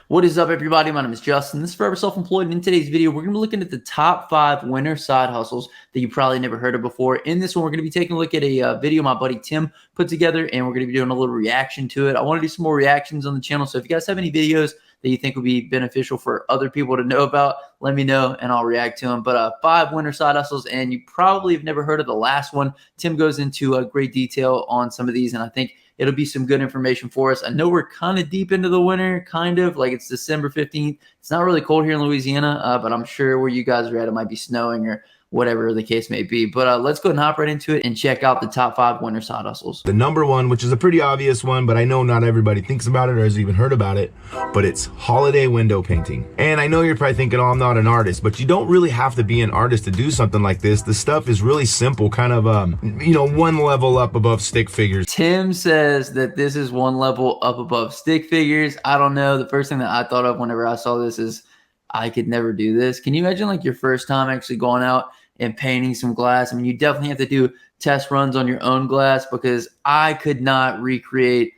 What is up, everybody? My name is Justin. This is Forever Self-Employed, and in today's video, we're going to be looking at the top 5 winter side hustles that you probably never heard of before. In this one, we're going to be taking a look at a video my buddy Tim put together, and we're going to be doing a little reaction to it. I want to do some more reactions on the channel, so if you guys have any videos that you think would be beneficial for other people to know about, let me know, and I'll react to them. But 5 winter side hustles, and you probably have never heard of the last one. Tim goes into great detail on some of these, and I think it'll be some good information for us. I know we're kind of deep into the winter, kind of like it's December 15th. It's not really cold here in Louisiana, but I'm sure where you guys are at, it might be snowing or whatever the case may be. But let's go and hop right into it and check out the top 5 winter side hustles. The number one, which is a pretty obvious one, but I know not everybody thinks about it or has even heard about it, but it's holiday window painting. And I know you're probably thinking, oh, I'm not an artist, but you don't really have to be an artist to do something like this. The stuff is really simple, kind of, one level up above stick figures. Tim says that this is one level up above stick figures. I don't know. The first thing that I thought of whenever I saw this is I could never do this. Can you imagine like your first time actually going out and painting some glass? I mean, you definitely have to do test runs on your own glass, because I could not recreate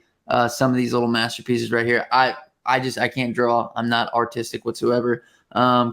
some of these little masterpieces right here. I can't draw. I'm not artistic whatsoever.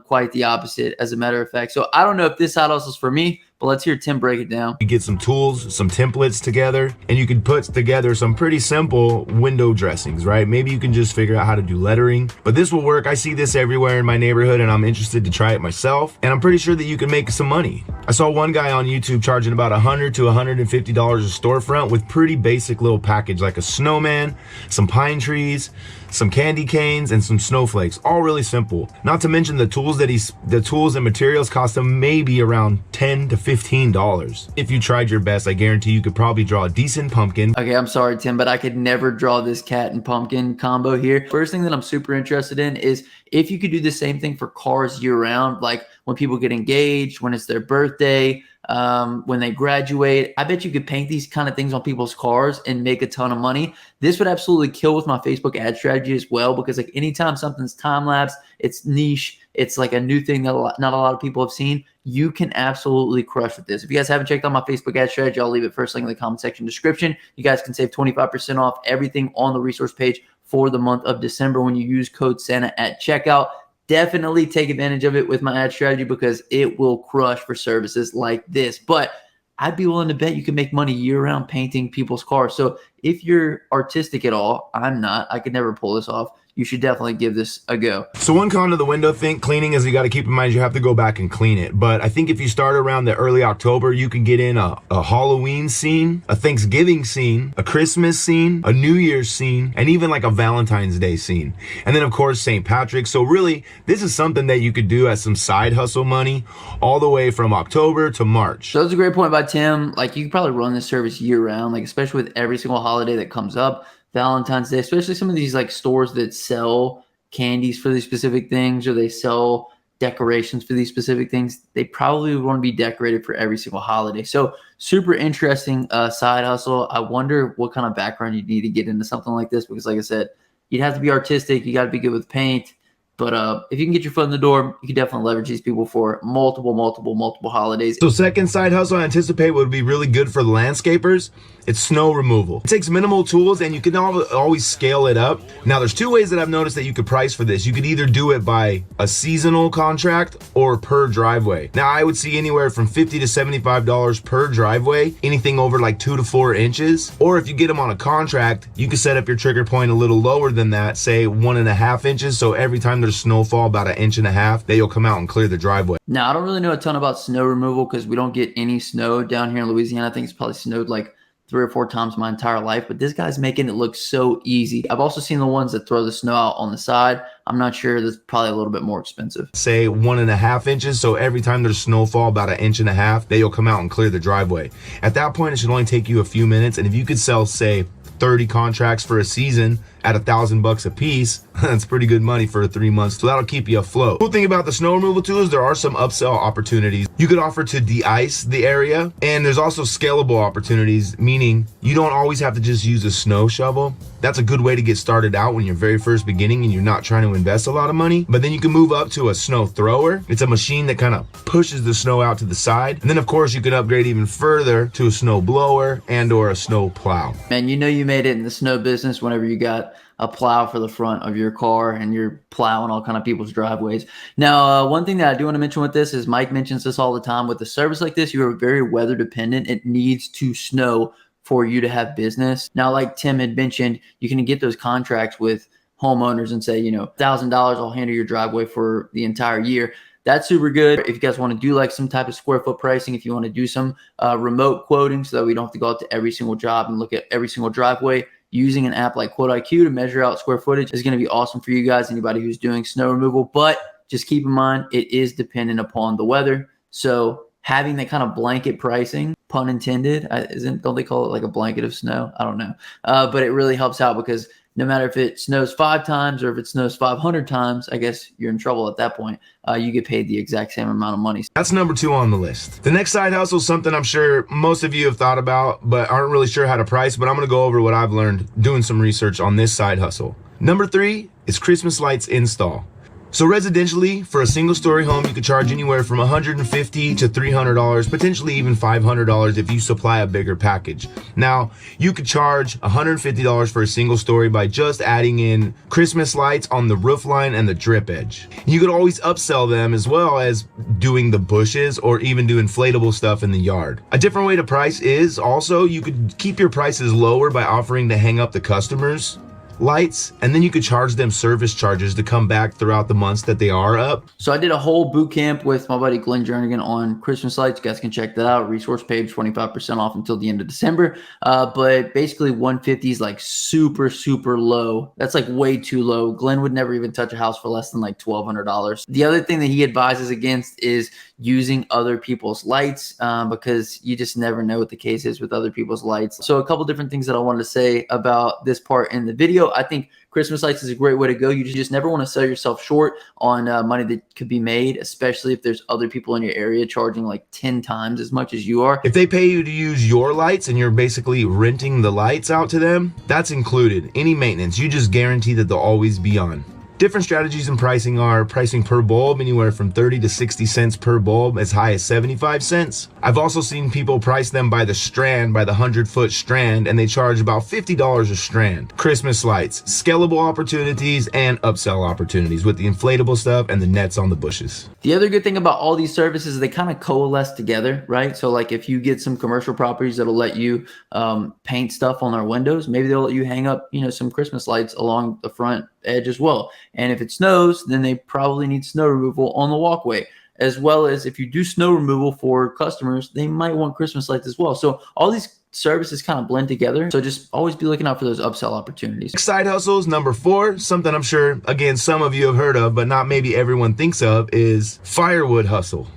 Quite the opposite, as a matter of fact. So I don't know if this side hustle is for me, but let's hear Tim break it down. You get some tools, some templates together, and you can put together some pretty simple window dressings, right? Maybe you can just figure out how to do lettering, but this will work. I see this everywhere in my neighborhood, and I'm interested to try it myself, and I'm pretty sure that you can make some money. I saw one guy on YouTube charging about $100 to $150 a storefront with pretty basic little package, like a snowman, some pine trees, some candy canes, and some snowflakes. All really simple. Not to mention the tools and materials cost him maybe around $10 to $15. If you tried your best, I guarantee you could probably draw a decent pumpkin. Okay, I'm sorry, Tim, but I could never draw this cat and pumpkin combo here. First thing that I'm super interested in is if you could do the same thing for cars year round, like when people get engaged, when it's their birthday, when they graduate. I bet you could paint these kind of things on people's cars and make a ton of money. This would absolutely kill with my Facebook ad strategy as well, because like anytime something's time-lapse, it's niche, it's like a new thing that not a lot of people have seen, you can absolutely crush with this. If you guys haven't checked out my Facebook ad strategy, I'll leave it first link in the comment section description. You guys can save 25% off everything on the resource page for the month of December when you use code Santa at checkout. Definitely take advantage of it with my ad strategy, because it will crush for services like this. But I'd be willing to bet you can make money year-round painting people's cars. So if you're artistic at all, I'm not. I could never pull this off. You should definitely give this a go. So one con to the window cleaning is you got to keep in mind you have to go back and clean it. But I think if you start around the early October, you can get in a Halloween scene, a Thanksgiving scene, a Christmas scene, a New Year's scene, and even like a Valentine's Day scene. And then of course, St. Patrick's. So really, this is something that you could do as some side hustle money all the way from October to March. So that's a great point by Tim. Like, you can probably run this service year round, like especially with every single holiday that comes up. Valentine's Day, especially some of these like stores that sell candies for these specific things, or they sell decorations for these specific things, they probably would want to be decorated for every single holiday. So super interesting side hustle. I wonder what kind of background you need to get into something like this, because like I said, you'd have to be artistic, you got to be good with paint. But if you can get your foot in the door, you can definitely leverage these people for multiple holidays. So second side hustle I anticipate would be really good for the landscapers. It's snow removal. It takes minimal tools, and you can always scale it up. Now, there's 2 ways that I've noticed that you could price for this. You could either do it by a seasonal contract or per driveway. Now, I would see anywhere from $50 to $75 per driveway, anything over like 2 to 4 inches. Or if you get them on a contract, you can set up your trigger point a little lower than that, say 1.5 inches. So every time there's snowfall about 1.5 inches, then you'll come out and clear the driveway. Now, I don't really know a ton about snow removal, because we don't get any snow down here in Louisiana. I think it's probably snowed like 3 or 4 times my entire life, but this guy's making it look so easy. I've also seen the ones that throw the snow out on the side. I'm not sure. That's probably a little bit more expensive. Say 1.5 inches. So every time there's snowfall about 1.5 inches, then you'll come out and clear the driveway. At that point, it should only take you a few minutes. And if you could sell, say, 30 contracts for a season at $1,000 a piece, that's pretty good money for 3 months. So that'll keep you afloat. Cool thing about the snow removal tools, there are some upsell opportunities. You could offer to de-ice the area, and there's also scalable opportunities, meaning you don't always have to just use a snow shovel. That's a good way to get started out when you're very first beginning and you're not trying to invest a lot of money. But then you can move up to a snow thrower. It's a machine that kind of pushes the snow out to the side. And then of course you can upgrade even further to a snow blower and or a snow plow. Man, you know you made it in the snow business whenever you got a plow for the front of your car and you're plowing all kind of people's driveways. Now, one thing that I do want to mention with this is Mike mentions this all the time. With a service like this, you are very weather dependent. It needs to snow for you to have business. Now, like Tim had mentioned, you can get those contracts with homeowners and say, $1,000, I'll handle your driveway for the entire year. That's super good. If you guys want to do like some type of square foot pricing, if you want to do some remote quoting so that we don't have to go out to every single job and look at every single driveway, using an app like Quote IQ to measure out square footage is going to be awesome for you guys, anybody who's doing snow removal. But just keep in mind, it is dependent upon the weather. So having that kind of blanket pricing, pun intended, don't they call it like a blanket of snow? I don't know. But it really helps out because no matter if it snows 5 times or if it snows 500 times, I guess you're in trouble at that point. You get paid the exact same amount of money. That's number 2 on the list. The next side hustle is something I'm sure most of you have thought about, but aren't really sure how to price, but I'm going to go over what I've learned doing some research on this side hustle. Number 3 is Christmas lights install. So residentially, for a single story home, you could charge anywhere from $150 to $300, potentially even $500 if you supply a bigger package. Now, you could charge $150 for a single story by just adding in Christmas lights on the roof line and the drip edge. You could always upsell them as well as doing the bushes or even do inflatable stuff in the yard. A different way to price is also you could keep your prices lower by offering to hang up the customers' lights, and then you could charge them service charges to come back throughout the months that they are up. So I did a whole boot camp with my buddy Glenn Jernigan on Christmas lights. You guys can check that out. Resource page, 25% off until the end of December. But basically 150 is like super, super low. That's like way too low. Glenn would never even touch a house for less than like $1,200. The other thing that he advises against is using other people's lights because you just never know what the case is with other people's lights. So a couple different things that I wanted to say about this part in the video. I think Christmas lights is a great way to go. You just never want to sell yourself short on money that could be made, especially if there's other people in your area charging like 10 times as much as you are. If they pay you to use your lights and you're basically renting the lights out to them, that's included. Any maintenance, you just guarantee that they'll always be on. Different strategies in pricing are pricing per bulb, anywhere from 30 to 60 cents per bulb, as high as 75 cents. I've also seen people price them by the strand, by the 100-foot strand, and they charge about $50 a strand. Christmas lights, scalable opportunities, and upsell opportunities with the inflatable stuff and the nets on the bushes. The other good thing about all these services is they kind of coalesce together, right? So like if you get some commercial properties that'll let you paint stuff on their windows, maybe they'll let you hang up, some Christmas lights along the front edge as well. And if it snows, then they probably need snow removal on the walkway, as well as if you do snow removal for customers, they might want Christmas lights as well. So all these services kind of blend together. So just always be looking out for those upsell opportunities. Side hustles, number 4, something I'm sure, again, some of you have heard of, but not maybe everyone thinks of, is firewood hustle.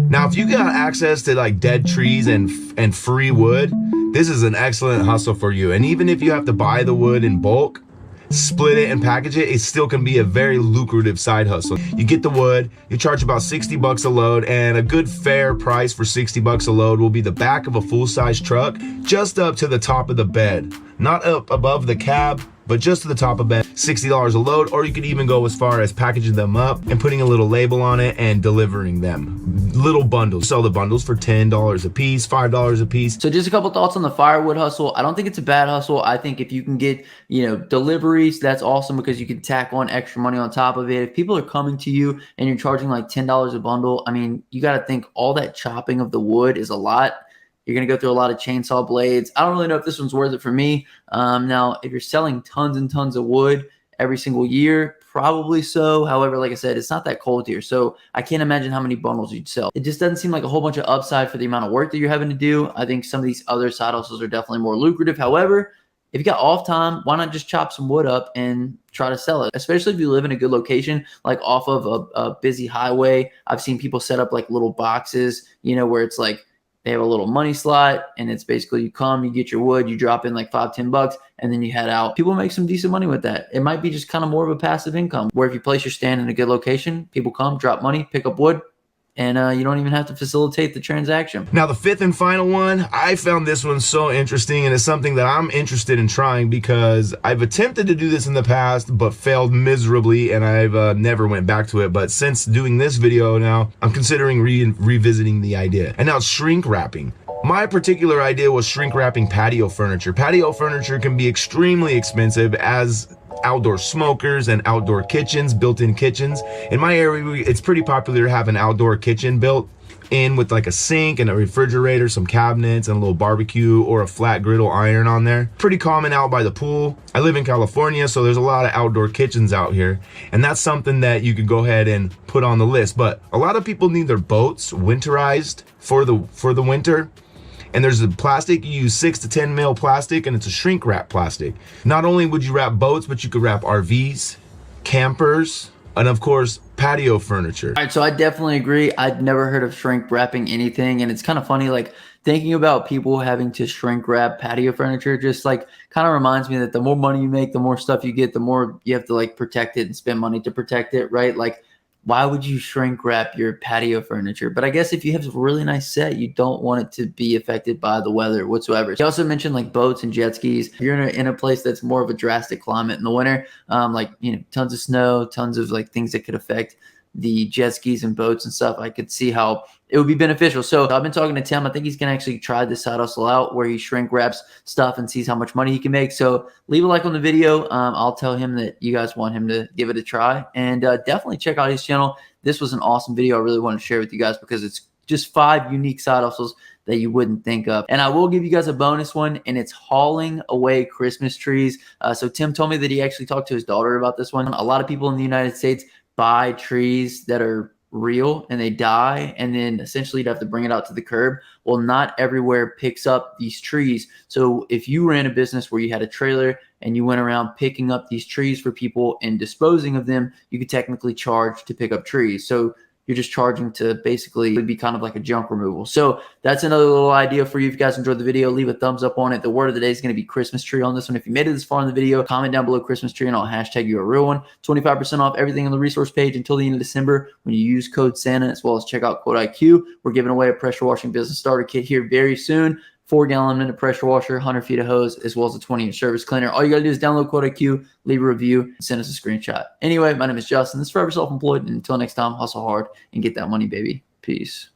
Now, if you got access to like dead trees and free wood, this is an excellent hustle for you. And even if you have to buy the wood in bulk, split it and package it, it still can be a very lucrative side hustle. You get the wood, you charge about 60 bucks a load, and a good fair price for 60 bucks a load will be the back of a full-size truck, just up to the top of the bed. Not up above the cab, but just to the top of bed, $60 a load, or you could even go as far as packaging them up and putting a little label on it and delivering them. Little bundles. Sell the bundles for $10 a piece, $5 a piece. So just a couple thoughts on the firewood hustle. I don't think it's a bad hustle. I think if you can get, deliveries, that's awesome because you can tack on extra money on top of it. If people are coming to you and you're charging like $10 a bundle, I mean, you got to think all that chopping of the wood is a lot. You're going to go through a lot of chainsaw blades. I don't really know if this one's worth it for me. Now, if you're selling tons and tons of wood every single year, probably so. However, like I said, it's not that cold here. So I can't imagine how many bundles you'd sell. It just doesn't seem like a whole bunch of upside for the amount of work that you're having to do. I think some of these other side hustles are definitely more lucrative. However, if you got off time, why not just chop some wood up and try to sell it? Especially if you live in a good location, like off of a busy highway. I've seen people set up like little boxes, where it's like, they have a little money slot, and it's basically you come, you get your wood, you drop in like $5-10, and then you head out. People make some decent money with that. It might be just kind of more of a passive income, where if you place your stand in a good location, people come, drop money, pick up wood, and you don't even have to facilitate the transaction. Now, the 5th and final one, I found this one so interesting, and it's something that I'm interested in trying because I've attempted to do this in the past, but failed miserably, and I've never went back to it. But since doing this video now, I'm considering revisiting the idea. And now it's shrink wrapping. My particular idea was shrink wrapping patio furniture. Patio furniture can be extremely expensive, as outdoor smokers and outdoor kitchens, built-in kitchens. In my area, it's pretty popular to have an outdoor kitchen built in with like a sink and a refrigerator, some cabinets, and a little barbecue or a flat griddle iron on there. Pretty common out by the pool. I live in California, so there's a lot of outdoor kitchens out here, and that's something that you could go ahead and put on the list. But a lot of people need their boats winterized for the winter. And there's a plastic, you use 6 to 10 mil plastic, and it's a shrink wrap plastic. Not only would you wrap boats, but you could wrap RVs, campers, and of course, patio furniture. All right, so I definitely agree. I'd never heard of shrink wrapping anything, and it's kind of funny, like thinking about people having to shrink wrap patio furniture just like kind of reminds me that the more money you make, the more stuff you get, the more you have to like protect it and spend money to protect it, right? Like, why would you shrink wrap your patio furniture? But I guess if you have a really nice set, you don't want it to be affected by the weather whatsoever. He also mentioned like boats and jet skis. If you're in a place that's more of a drastic climate in the winter, like, you know, tons of snow, tons of like things that could affect the jet skis and boats and stuff, I could see how it would be beneficial. So I've been talking to Tim. I think he's going to actually try this side hustle out where he shrink wraps stuff and sees how much money he can make. So leave a like on the video. I'll tell him that you guys want him to give it a try, and definitely check out his channel. This was an awesome video. I really want to share with you guys because it's just 5 unique side hustles that you wouldn't think of. And I will give you guys a bonus one, and it's hauling away Christmas trees. So Tim told me that he actually talked to his daughter about this one. A lot of people in the United States buy trees that are real and they die, and then essentially you'd have to bring it out to the curb. Well, not everywhere picks up these trees. So if you ran a business where you had a trailer and you went around picking up these trees for people and disposing of them, you could technically charge to pick up trees. So you're just charging to basically, it would be kind of like a junk removal. So that's another little idea for you. If you guys enjoyed the video, leave a thumbs up on it. The word of the day is going to be Christmas tree on this one. If you made it this far in the video, comment down below Christmas tree and I'll hashtag you a real one. 25% off everything on the resource page until the end of December when you use code Santa, as well as check out Quote IQ. We're giving away a pressure washing business starter kit here very soon. 4-gallon minute pressure washer, 100 feet of hose, as well as a 20-inch service cleaner. All you got to do is download Quote IQ, leave a review, and send us a screenshot. Anyway, my name is Justin. This is Forever Self-Employed. And until next time, hustle hard and get that money, baby. Peace.